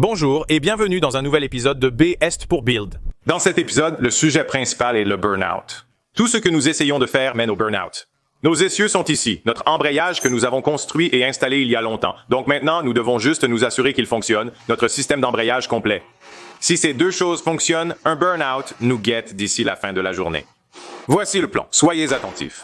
Bonjour et bienvenue dans un nouvel épisode de B Est pour Build. Dans cet épisode, le sujet principal est le burn-out. Tout ce que nous essayons de faire mène au burn-out. Nos essieux sont ici, notre embrayage que nous avons construit et installé il y a longtemps. Donc maintenant, nous devons juste nous assurer qu'il fonctionne, notre système d'embrayage complet. Si ces deux choses fonctionnent, un burn-out nous guette d'ici la fin de la journée. Voici le plan, soyez attentifs.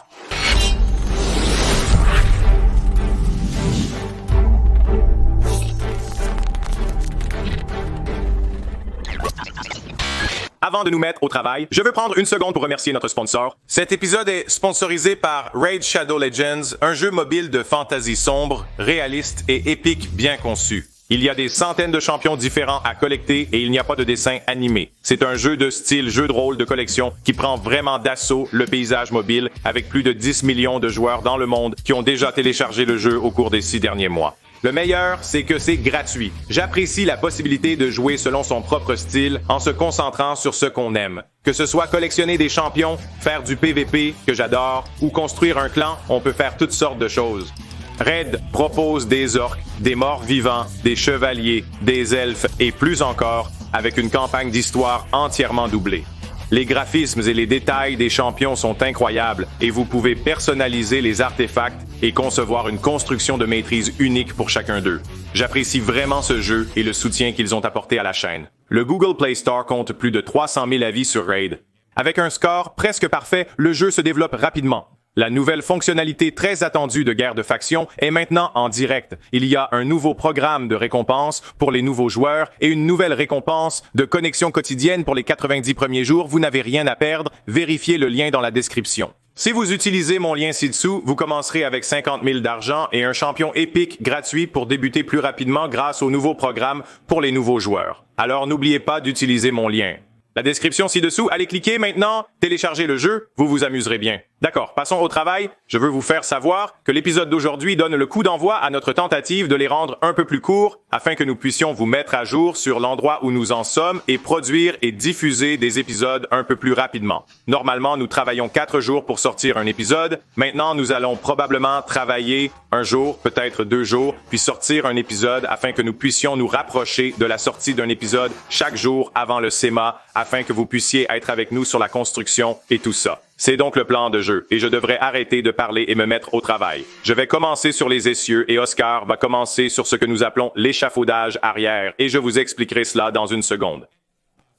Avant de nous mettre au travail, je veux prendre une seconde pour remercier notre sponsor. Cet épisode est sponsorisé par Raid Shadow Legends, un jeu mobile de fantasy sombre, réaliste et épique bien conçu. Il y a des centaines de champions différents à collecter et il n'y a pas de dessin animé. C'est un jeu de style jeu de rôle de collection qui prend vraiment d'assaut le paysage mobile avec plus de 10 millions de joueurs dans le monde qui ont déjà téléchargé le jeu au cours des 6 derniers mois. Le meilleur, c'est que c'est gratuit. J'apprécie la possibilité de jouer selon son propre style en se concentrant sur ce qu'on aime. Que ce soit collectionner des champions, faire du PVP, que j'adore, ou construire un clan, on peut faire toutes sortes de choses. Raid propose des orques, des morts vivants, des chevaliers, des elfes et plus encore, avec une campagne d'histoire entièrement doublée. Les graphismes et les détails des champions sont incroyables et vous pouvez personnaliser les artefacts et concevoir une construction de maîtrise unique pour chacun d'eux. J'apprécie vraiment ce jeu et le soutien qu'ils ont apporté à la chaîne. Le Google Play Store compte plus de 300 000 avis sur Raid. Avec un score presque parfait, le jeu se développe rapidement. La nouvelle fonctionnalité très attendue de guerre de faction est maintenant en direct. Il y a un nouveau programme de récompense pour les nouveaux joueurs et une nouvelle récompense de connexion quotidienne pour les 90 premiers jours. Vous n'avez rien à perdre. Vérifiez le lien dans la description. Si vous utilisez mon lien ci-dessous, vous commencerez avec 50 000 d'argent et un champion épique gratuit pour débuter plus rapidement grâce au nouveau programme pour les nouveaux joueurs. Alors n'oubliez pas d'utiliser mon lien. La description ci-dessous, allez cliquer maintenant, téléchargez le jeu, vous vous amuserez bien. D'accord, passons au travail. Je veux vous faire savoir que l'épisode d'aujourd'hui donne le coup d'envoi à notre tentative de les rendre un peu plus courts afin que nous puissions vous mettre à jour sur l'endroit où nous en sommes et produire et diffuser des épisodes un peu plus rapidement. Normalement, nous travaillons 4 jours pour sortir un épisode. Maintenant, nous allons probablement travailler un jour, peut-être 2 jours, puis sortir un épisode afin que nous puissions nous rapprocher de la sortie d'un épisode chaque jour avant le SEMA afin que vous puissiez être avec nous sur la construction et tout ça. C'est donc le plan de jeu, et je devrais arrêter de parler et me mettre au travail. Je vais commencer sur les essieux, et Oscar va commencer sur ce que nous appelons l'échafaudage arrière, et je vous expliquerai cela dans une seconde.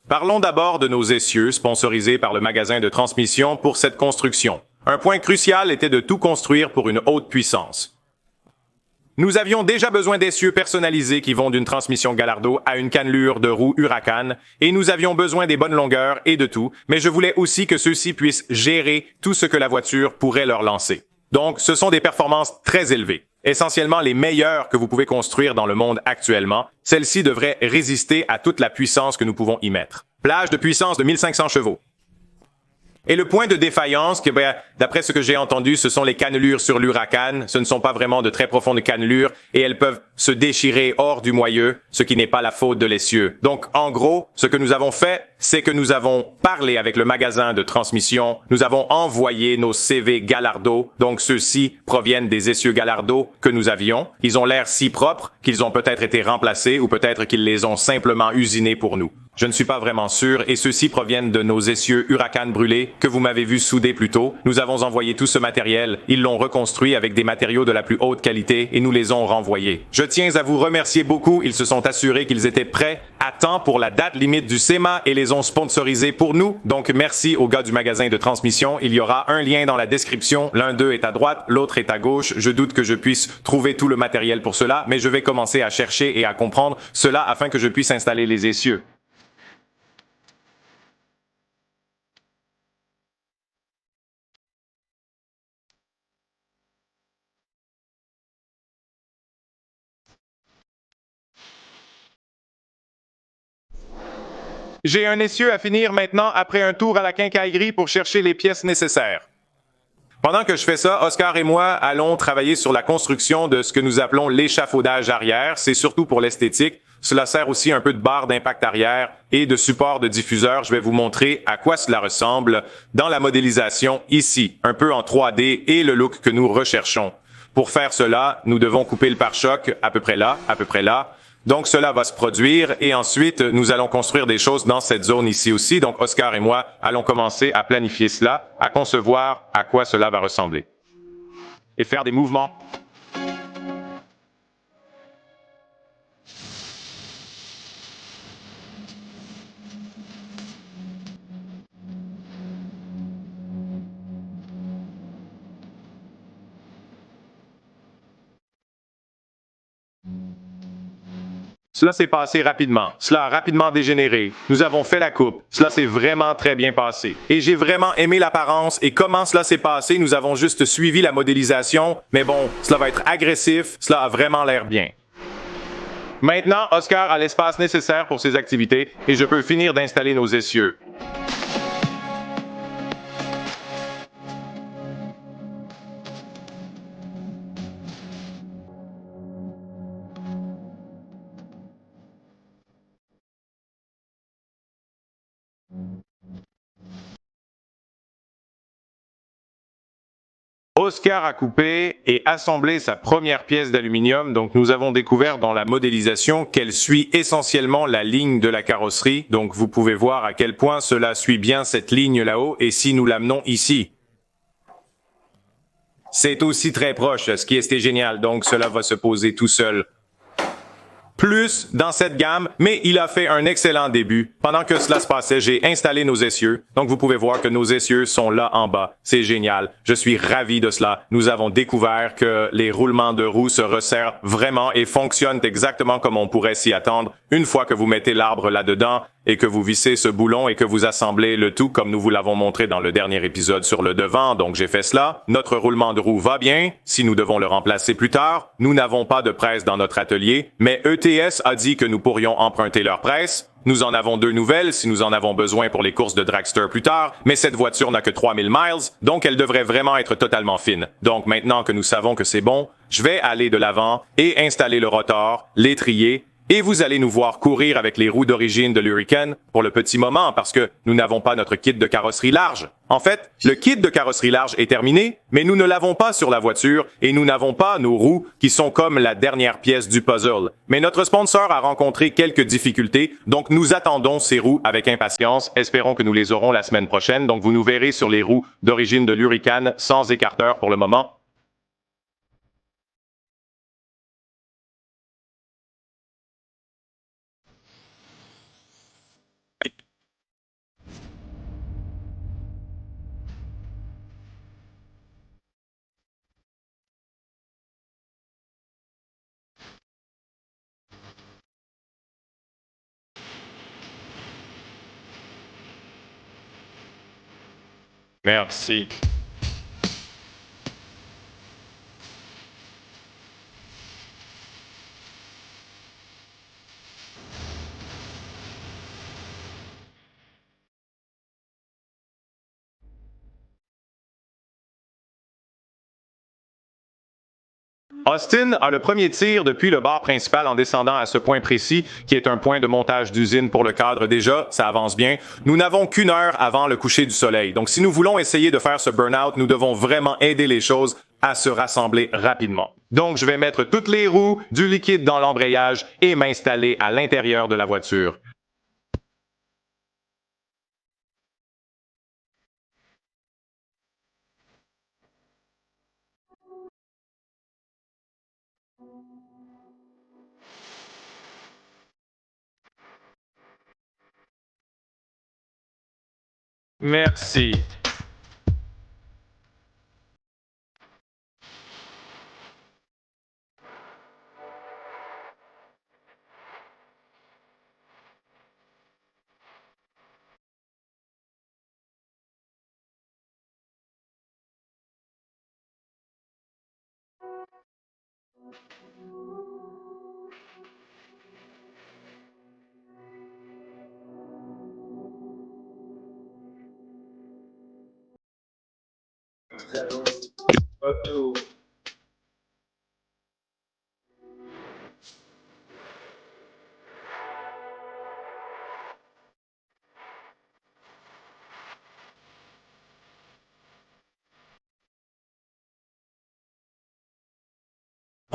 Parlons d'abord de nos essieux, sponsorisés par le magasin de transmission pour cette construction. Un point crucial était de tout construire pour une haute puissance. Nous avions déjà besoin d'essieux personnalisés qui vont d'une transmission Gallardo à une cannelure de roue Huracan, et nous avions besoin des bonnes longueurs et de tout, mais je voulais aussi que ceux-ci puissent gérer tout ce que la voiture pourrait leur lancer. Donc, ce sont des performances très élevées, essentiellement les meilleures que vous pouvez construire dans le monde actuellement. Celles-ci devraient résister à toute la puissance que nous pouvons y mettre. Plage de puissance de 1500 chevaux. Et le point de défaillance, d'après ce que j'ai entendu, ce sont les cannelures sur l'Huracan. Ce ne sont pas vraiment de très profondes cannelures et elles peuvent se déchirer hors du moyeu, ce qui n'est pas la faute de l'essieu. Donc, en gros, ce que nous avons fait, c'est que nous avons parlé avec le magasin de transmission. Nous avons envoyé nos CV Gallardo. Donc, ceux-ci proviennent des essieux Gallardo que nous avions. Ils ont l'air si propres qu'ils ont peut-être été remplacés ou peut-être qu'ils les ont simplement usinés pour nous. Je ne suis pas vraiment sûr, et ceux-ci proviennent de nos essieux Huracan brûlés que vous m'avez vu souder plus tôt. Nous avons envoyé tout ce matériel, ils l'ont reconstruit avec des matériaux de la plus haute qualité et nous les ont renvoyés. Je tiens à vous remercier beaucoup, ils se sont assurés qu'ils étaient prêts à temps pour la date limite du SEMA et les ont sponsorisés pour nous. Donc merci aux gars du magasin de transmission, il y aura un lien dans la description, l'un d'eux est à droite, l'autre est à gauche. Je doute que je puisse trouver tout le matériel pour cela, mais je vais commencer à chercher et à comprendre cela afin que je puisse installer les essieux. J'ai un essieu à finir maintenant après un tour à la quincaillerie pour chercher les pièces nécessaires. Pendant que je fais ça, Oscar et moi allons travailler sur la construction de ce que nous appelons l'échafaudage arrière. C'est surtout pour l'esthétique. Cela sert aussi un peu de barre d'impact arrière et de support de diffuseur. Je vais vous montrer à quoi cela ressemble dans la modélisation ici, un peu en 3D et le look que nous recherchons. Pour faire cela, nous devons couper le pare-choc à peu près là, Donc cela va se produire et ensuite nous allons construire des choses dans cette zone ici aussi. Donc Oscar et moi allons commencer à planifier cela, à concevoir à quoi cela va ressembler. Et faire des mouvements. Cela s'est passé rapidement. Cela a rapidement dégénéré. Nous avons fait la coupe. Cela s'est vraiment très bien passé. Et j'ai vraiment aimé l'apparence et comment cela s'est passé. Nous avons juste suivi la modélisation. Mais bon, cela va être agressif. Cela a vraiment l'air bien. Maintenant, Oscar a l'espace nécessaire pour ses activités et je peux finir d'installer nos essieux. Oscar a coupé et assemblé sa première pièce d'aluminium, donc nous avons découvert dans la modélisation qu'elle suit essentiellement la ligne de la carrosserie, donc vous pouvez voir à quel point cela suit bien cette ligne là-haut, et si nous l'amenons ici, c'est aussi très proche, ce qui est génial, donc cela va se poser tout seul. Plus dans cette gamme, mais il a fait un excellent début. Pendant que cela se passait, j'ai installé nos essieux. Donc, vous pouvez voir que nos essieux sont là en bas. C'est génial. Je suis ravi de cela. Nous avons découvert que les roulements de roues se resserrent vraiment et fonctionnent exactement comme on pourrait s'y attendre une fois que vous mettez l'arbre là-dedans et que vous vissez ce boulon et que vous assemblez le tout comme nous vous l'avons montré dans le dernier épisode sur le devant. Donc, j'ai fait cela. Notre roulement de roue va bien. Si nous devons le remplacer plus tard, nous n'avons pas de presse dans notre atelier, mais ETS a dit que nous pourrions emprunter leur presse. Nous en avons 2 nouvelles si nous en avons besoin pour les courses de dragster plus tard, mais cette voiture n'a que 3000 miles, donc elle devrait vraiment être totalement fine. Donc maintenant que nous savons que c'est bon, je vais aller de l'avant et installer le rotor, l'étrier, et vous allez nous voir courir avec les roues d'origine de l'Hurricane pour le petit moment parce que nous n'avons pas notre kit de carrosserie large. En fait, le kit de carrosserie large est terminé, mais nous ne l'avons pas sur la voiture et nous n'avons pas nos roues qui sont comme la dernière pièce du puzzle. Mais notre sponsor a rencontré quelques difficultés, donc nous attendons ces roues avec impatience. Espérons que nous les aurons la semaine prochaine. Donc vous nous verrez sur les roues d'origine de l'Hurricane sans écarteur pour le moment. Merci. Austin a le premier tir depuis le bar principal en descendant à ce point précis, qui est un point de montage d'usine pour le cadre déjà, ça avance bien. Nous n'avons qu'une heure avant le coucher du soleil. Donc si nous voulons essayer de faire ce burn-out, nous devons vraiment aider les choses à se rassembler rapidement. Donc je vais mettre toutes les roues, du liquide dans l'embrayage et m'installer à l'intérieur de la voiture. Merci.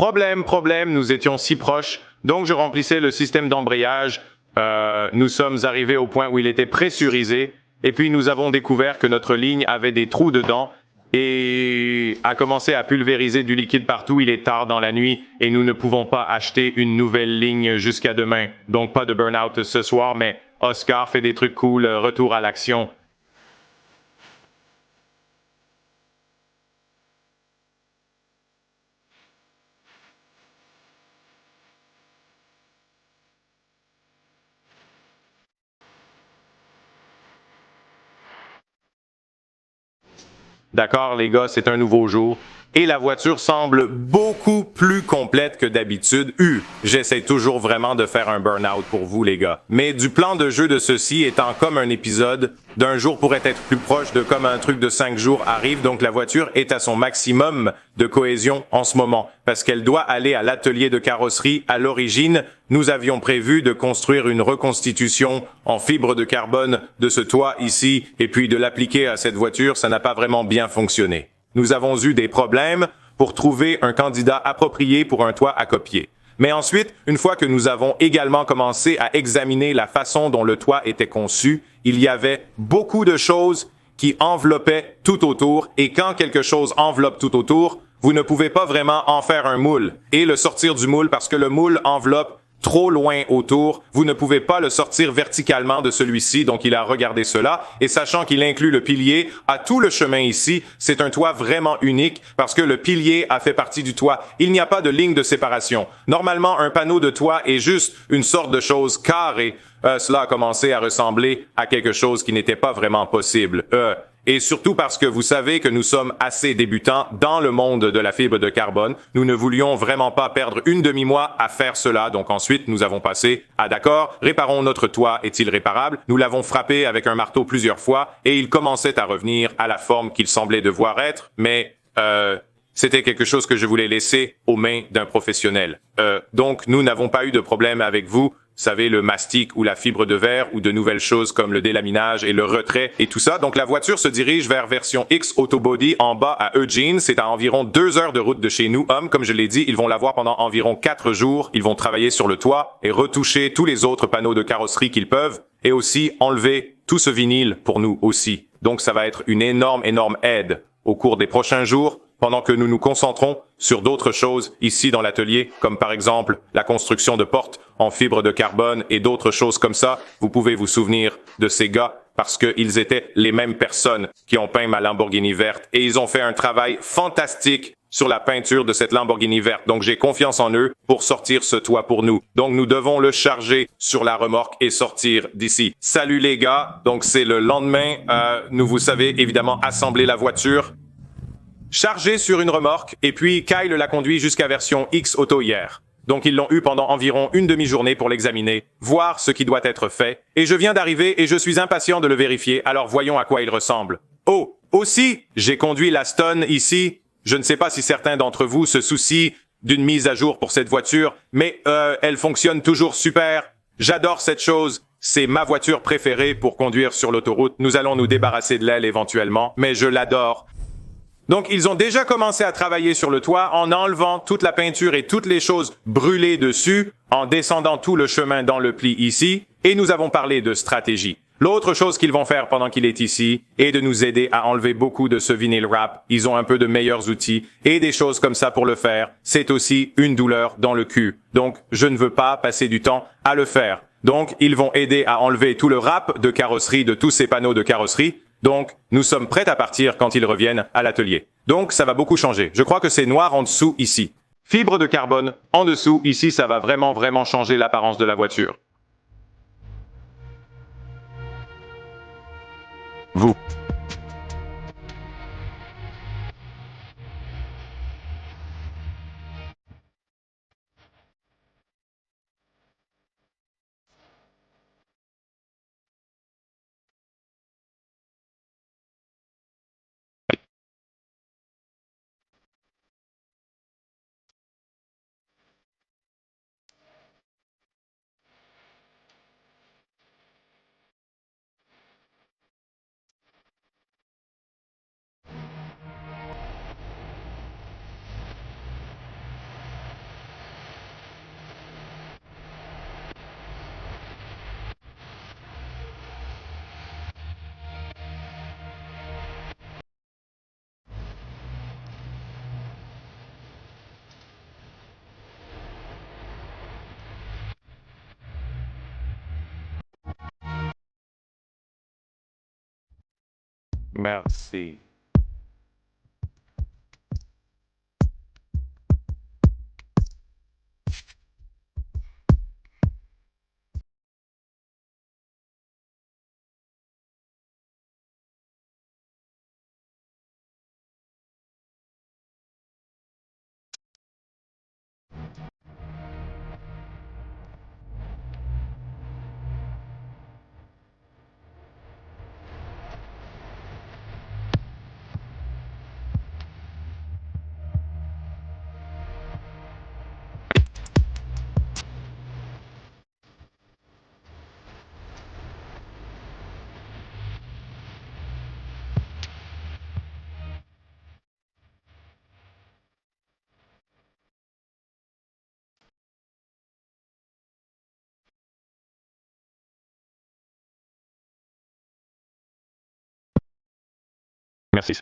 Problème, nous étions si proches. Donc je remplissais le système d'embrayage. Nous sommes arrivés au point où il était pressurisé. Et puis nous avons découvert que notre ligne avait des trous dedans et a commencé à pulvériser du liquide partout. Il est tard dans la nuit et nous ne pouvons pas acheter une nouvelle ligne jusqu'à demain. Donc pas de burn-out ce soir, mais Oscar fait des trucs cool, retour à l'action. D'accord, les gars, c'est un nouveau jour. Et la voiture semble beaucoup plus complète que d'habitude. J'essaie toujours vraiment de faire un burn-out pour vous, les gars. Mais du plan de jeu de ceci étant comme un épisode, d'un jour pourrait être plus proche de comme un truc de 5 jours arrive, donc la voiture est à son maximum de cohésion en ce moment, parce qu'elle doit aller à l'atelier de carrosserie. À l'origine, nous avions prévu de construire une reconstitution en fibre de carbone de ce toit ici, et puis de l'appliquer à cette voiture. Ça n'a pas vraiment bien fonctionné. Nous avons eu des problèmes pour trouver un candidat approprié pour un toit à copier. Mais ensuite, une fois que nous avons également commencé à examiner la façon dont le toit était conçu, il y avait beaucoup de choses qui enveloppaient tout autour, et quand quelque chose enveloppe tout autour, vous ne pouvez pas vraiment en faire un moule et le sortir du moule parce que le moule enveloppe trop loin autour, vous ne pouvez pas le sortir verticalement de celui-ci, donc il a regardé cela, et sachant qu'il inclut le pilier à tout le chemin ici, c'est un toit vraiment unique parce que le pilier a fait partie du toit. Il n'y a pas de ligne de séparation. Normalement, un panneau de toit est juste une sorte de chose carrée. Cela a commencé à ressembler à quelque chose qui n'était pas vraiment possible. Et surtout parce que vous savez que nous sommes assez débutants dans le monde de la fibre de carbone. Nous ne voulions vraiment pas perdre une demi-mois à faire cela. Donc ensuite, nous avons passé à d'accord, réparons notre toit, est-il réparable? Nous l'avons frappé avec un marteau plusieurs fois et il commençait à revenir à la forme qu'il semblait devoir être, mais c'était quelque chose que je voulais laisser aux mains d'un professionnel. Donc nous n'avons pas eu de problème avec vous. Vous savez, le mastic ou la fibre de verre ou de nouvelles choses comme le délaminage et le retrait et tout ça. Donc, la voiture se dirige vers version X Autobody en bas à Eugene. C'est à environ 2 heures de route de chez nous. Comme je l'ai dit, ils vont l'avoir pendant environ 4 jours. Ils vont travailler sur le toit et retoucher tous les autres panneaux de carrosserie qu'ils peuvent et aussi enlever tout ce vinyle pour nous aussi. Donc, ça va être une énorme aide au cours des prochains jours, pendant que nous nous concentrons sur d'autres choses ici dans l'atelier, comme par exemple la construction de portes en fibre de carbone et d'autres choses comme ça. Vous pouvez vous souvenir de ces gars parce qu'ils étaient les mêmes personnes qui ont peint ma Lamborghini verte et ils ont fait un travail fantastique sur la peinture de cette Lamborghini verte. Donc j'ai confiance en eux pour sortir ce toit pour nous. Donc nous devons le charger sur la remorque et sortir d'ici. Salut les gars, donc c'est le lendemain. Nous, vous savez, évidemment assembler la voiture, chargé sur une remorque, et puis Kyle l'a conduit jusqu'à version X Auto hier. Donc ils l'ont eu pendant environ une demi-journée pour l'examiner, voir ce qui doit être fait, et je viens d'arriver et je suis impatient de le vérifier, alors voyons à quoi il ressemble. Oh, aussi, j'ai conduit la Stone ici. Je ne sais pas si certains d'entre vous se soucient d'une mise à jour pour cette voiture, mais elle fonctionne toujours super. J'adore cette chose. C'est ma voiture préférée pour conduire sur l'autoroute. Nous allons nous débarrasser de l'aile éventuellement, mais je l'adore. Donc, ils ont déjà commencé à travailler sur le toit en enlevant toute la peinture et toutes les choses brûlées dessus, en descendant tout le chemin dans le pli ici, et nous avons parlé de stratégie. L'autre chose qu'ils vont faire pendant qu'il est ici est de nous aider à enlever beaucoup de ce vinyl wrap. Ils ont un peu de meilleurs outils et des choses comme ça pour le faire. C'est aussi une douleur dans le cul. Donc, je ne veux pas passer du temps à le faire. Donc, ils vont aider à enlever tout le wrap de carrosserie de tous ces panneaux de carrosserie. Donc, nous sommes prêts à partir quand ils reviennent à l'atelier. Donc, ça va beaucoup changer. Je crois que c'est noir en dessous ici. Fibre de carbone en dessous ici, ça va vraiment changer l'apparence de la voiture. Vous. Merci. Merci.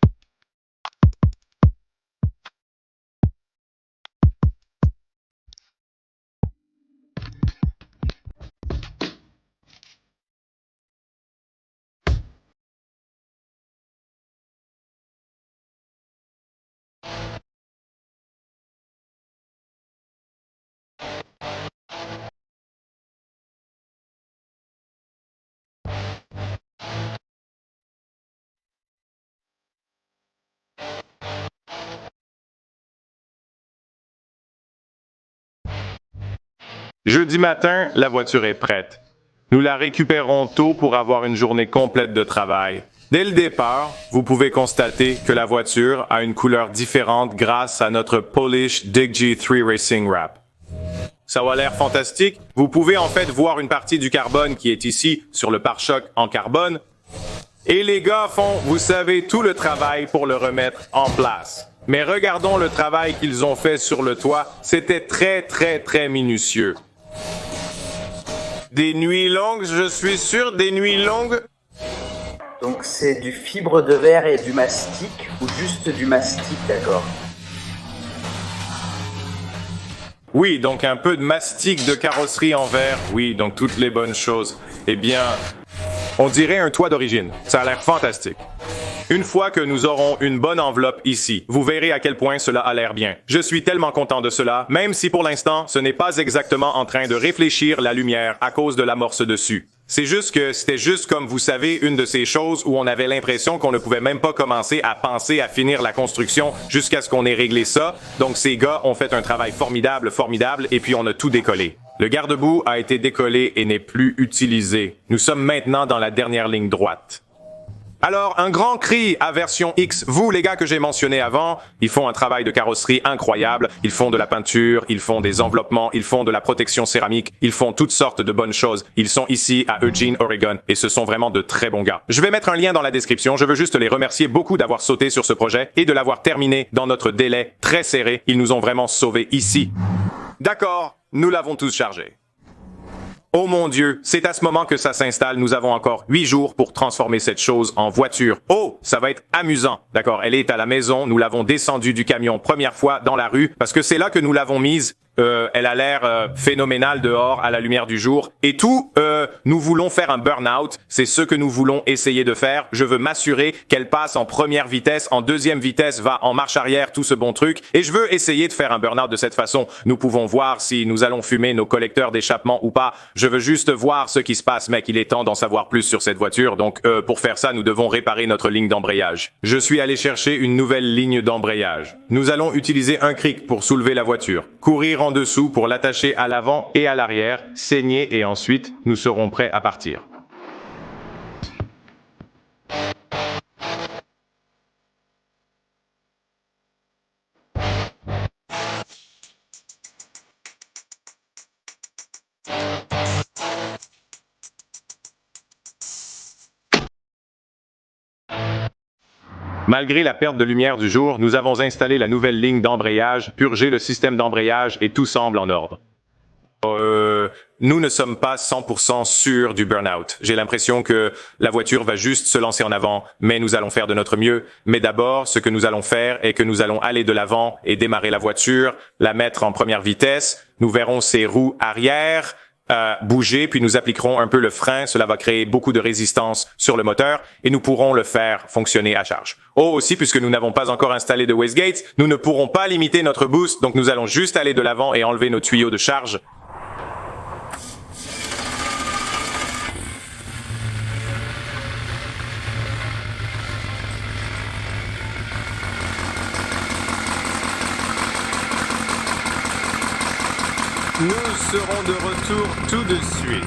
Jeudi matin, la voiture est prête. Nous la récupérons tôt pour avoir une journée complète de travail. Dès le départ, vous pouvez constater que la voiture a une couleur différente grâce à notre Polish Dig G3 Racing Wrap. Ça a l'air fantastique. Vous pouvez en fait voir une partie du carbone qui est ici sur le pare-choc en carbone. Et les gars font, vous savez, tout le travail pour le remettre en place. Mais regardons le travail qu'ils ont fait sur le toit. C'était très minutieux. Des nuits longues, je suis sûr, des nuits longues. Donc c'est du fibre de verre et du mastic, ou juste du mastic, d'accord? Oui, donc un peu de mastic de carrosserie en verre. Oui, donc toutes les bonnes choses. Eh bien, on dirait un toit d'origine. Ça a l'air fantastique. Une fois que nous aurons une bonne enveloppe ici, vous verrez à quel point cela a l'air bien. Je suis tellement content de cela, même si pour l'instant, ce n'est pas exactement en train de réfléchir la lumière à cause de l'amorce dessus. C'est juste que c'était juste comme vous savez, une de ces choses où on avait l'impression qu'on ne pouvait même pas commencer à penser à finir la construction jusqu'à ce qu'on ait réglé ça. Donc ces gars ont fait un travail formidable, et puis on a tout décollé. Le garde-boue a été décollé et n'est plus utilisé. Nous sommes maintenant dans la dernière ligne droite. Alors, un grand cri à version X. Vous, les gars que j'ai mentionnés avant, ils font un travail de carrosserie incroyable. Ils font de la peinture, ils font des enveloppements, ils font de la protection céramique, ils font toutes sortes de bonnes choses. Ils sont ici à Eugene, Oregon, et ce sont vraiment de très bons gars. Je vais mettre un lien dans la description. Je veux juste les remercier beaucoup d'avoir sauté sur ce projet et de l'avoir terminé dans notre délai très serré. Ils nous ont vraiment sauvés ici. D'accord, nous l'avons tous chargé. Oh mon Dieu, c'est à ce moment que ça s'installe. Nous avons encore 8 jours pour transformer cette chose en voiture. Oh, ça va être amusant. D'accord, elle est à la maison. Nous l'avons descendue du camion première fois dans la rue parce que c'est là que nous l'avons mise. Elle a l'air phénoménale dehors à la lumière du jour. Et tout, nous voulons faire un burn-out. C'est ce que nous voulons essayer de faire. Je veux m'assurer qu'elle passe en première vitesse, en deuxième vitesse, va en marche arrière, tout ce bon truc. Et je veux essayer de faire un burn-out de cette façon. Nous pouvons voir si nous allons fumer nos collecteurs d'échappement ou pas. Je veux juste voir ce qui se passe, mec. Il est temps d'en savoir plus sur cette voiture. Donc, pour faire ça, nous devons réparer notre ligne d'embrayage. Je suis allé chercher une nouvelle ligne d'embrayage. Nous allons utiliser un cric pour soulever la voiture. Courir en dessous pour l'attacher à l'avant et à l'arrière, saigner et ensuite nous serons prêts à partir. Malgré la perte de lumière du jour, nous avons installé la nouvelle ligne d'embrayage, purgé le système d'embrayage et tout semble en ordre. Nous ne sommes pas 100% sûrs du burn-out. J'ai l'impression que la voiture va juste se lancer en avant, mais nous allons faire de notre mieux. Mais d'abord, ce que nous allons faire est que nous allons aller de l'avant et démarrer la voiture, la mettre en première vitesse. Nous verrons ses roues arrière. bouger, puis nous appliquerons un peu le frein. Cela va créer beaucoup de résistance sur le moteur et nous pourrons le faire fonctionner à charge. Oh, aussi, puisque nous n'avons pas encore installé de wastegate, nous ne pourrons pas limiter notre boost, donc nous allons juste aller de l'avant et enlever nos tuyaux de charge. Nous serons de retour tout de suite.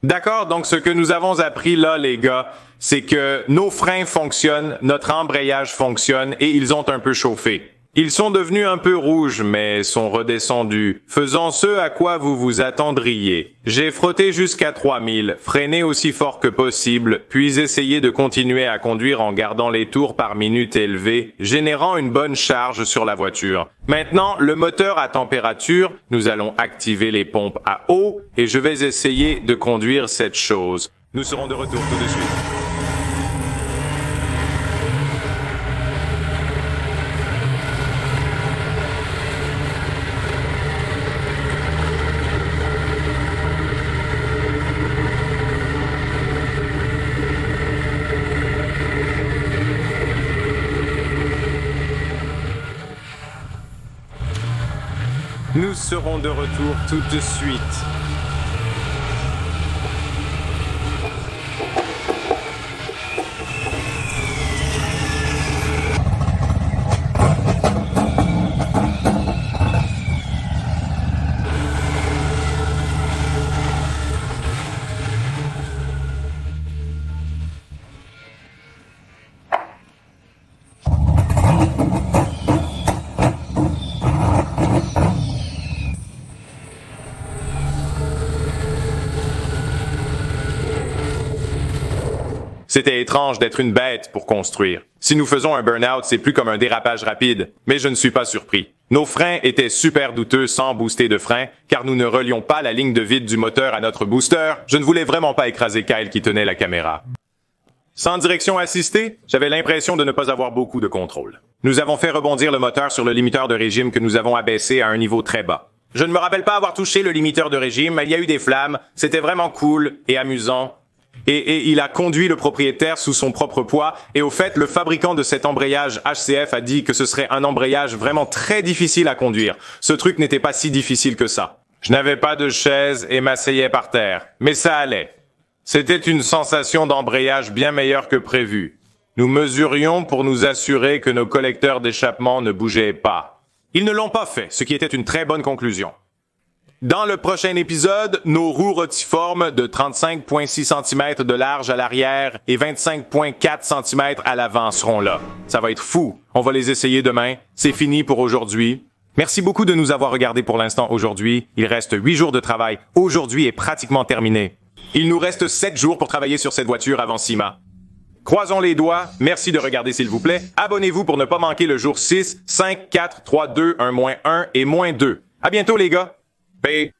D'accord, donc ce que nous avons appris là, les gars, c'est que nos freins fonctionnent, notre embrayage fonctionne et ils ont un peu chauffé. Ils sont devenus un peu rouges, mais sont redescendus, faisant ce à quoi vous vous attendriez. J'ai frotté jusqu'à 3000, freiné aussi fort que possible, puis essayé de continuer à conduire en gardant les tours par minute élevés, générant une bonne charge sur la voiture. Maintenant, le moteur à température, nous allons activer les pompes à eau et je vais essayer de conduire cette chose. Nous serons de retour tout de suite. Nous serons de retour tout de suite. C'était étrange d'être une bête pour construire. Si nous faisons un burn-out, c'est plus comme un dérapage rapide, mais je ne suis pas surpris. Nos freins étaient super douteux sans booster de frein, car nous ne relions pas la ligne de vide du moteur à notre booster. Je ne voulais vraiment pas écraser Kyle qui tenait la caméra. Sans direction assistée, j'avais l'impression de ne pas avoir beaucoup de contrôle. Nous avons fait rebondir le moteur sur le limiteur de régime que nous avons abaissé à un niveau très bas. Je ne me rappelle pas avoir touché le limiteur de régime, mais il y a eu des flammes, c'était vraiment cool et amusant. Et il a conduit le propriétaire sous son propre poids. Et au fait, le fabricant de cet embrayage HCF a dit que ce serait un embrayage vraiment très difficile à conduire. Ce truc n'était pas si difficile que ça. Je n'avais pas de chaise et m'asseyais par terre. Mais ça allait. C'était une sensation d'embrayage bien meilleure que prévu. Nous mesurions pour nous assurer que nos collecteurs d'échappement ne bougeaient pas. Ils ne l'ont pas fait, ce qui était une très bonne conclusion. Dans le prochain épisode, nos roues rotiformes de 35,6 cm de large à l'arrière et 25,4 cm à l'avant seront là. Ça va être fou. On va les essayer demain. C'est fini pour aujourd'hui. Merci beaucoup de nous avoir regardés pour l'instant aujourd'hui. Il reste 8 jours de travail. Aujourd'hui est pratiquement terminé. Il nous reste 7 jours pour travailler sur cette voiture avant SEMA. Croisons les doigts. Merci de regarder s'il vous plaît. Abonnez-vous pour ne pas manquer le jour 6, 5, 4, 3, 2, 1, -1 et -2. À bientôt les gars. Bye.